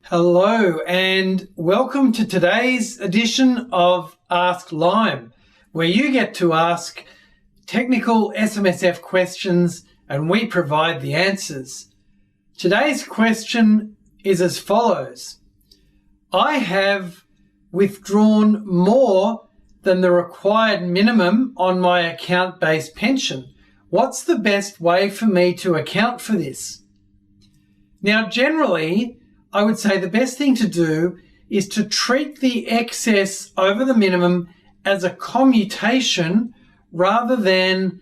Hello and welcome to today's edition of Ask Lime, where you get to ask technical SMSF questions and we provide the answers. Today's question is as follows. I have withdrawn more than the required minimum on my account-based pension. What's the best way for me to account for this? Now, generally, I would say the best thing to do is to treat the excess over the minimum as a commutation rather than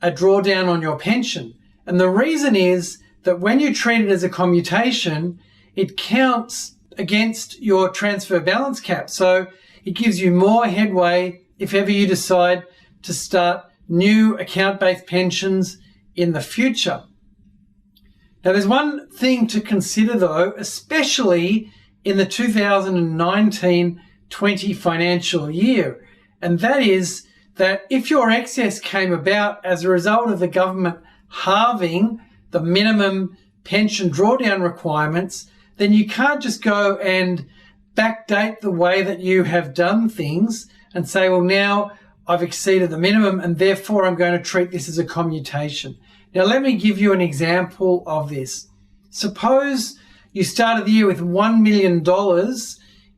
a drawdown on your pension. And the reason is that when you treat it as a commutation, it counts against your transfer balance cap. So it gives you more headway if ever you decide to start new account-based pensions in the future. Now, there's one thing to consider though, especially in the 2019-20 financial year, and that is that if your excess came about as a result of the government halving the minimum pension drawdown requirements, then you can't just go and backdate the way that you have done things and say, well, now I've exceeded the minimum and therefore I'm going to treat this as a commutation. Now, let me give you an example of this. Suppose you started the year with $1 million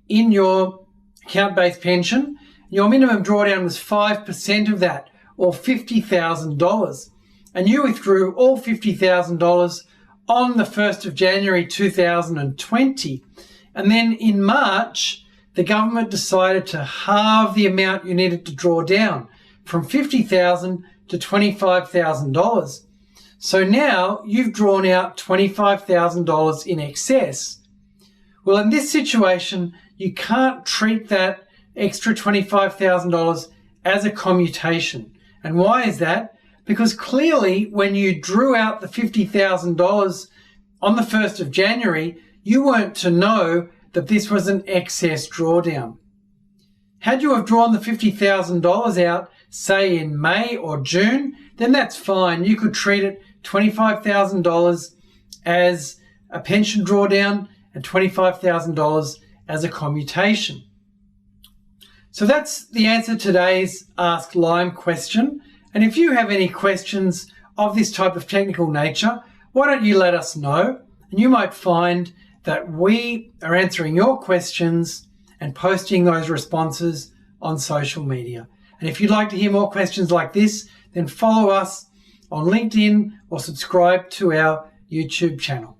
in your account-based pension. Your minimum drawdown was 5% of that, or $50,000. And you withdrew all $50,000 on the 1st of January 2020. And then in March, the government decided to halve the amount you needed to draw down from $50,000 to $25,000. So now you've drawn out $25,000 in excess. Well, in this situation, you can't treat that extra $25,000 as a commutation. And why is that? Because clearly when you drew out the $50,000 on the 1st of January, you weren't to know that this was an excess drawdown. Had you have drawn the $50,000 out, say in May or June, then that's fine. You could treat it $25,000 as a pension drawdown and $25,000 as a commutation. So that's the answer to today's Ask Lime question. And if you have any questions of this type of technical nature, why don't you let us know? And you might find that we are answering your questions and posting those responses on social media. And if you'd like to hear more questions like this, then follow us on LinkedIn or subscribe to our YouTube channel.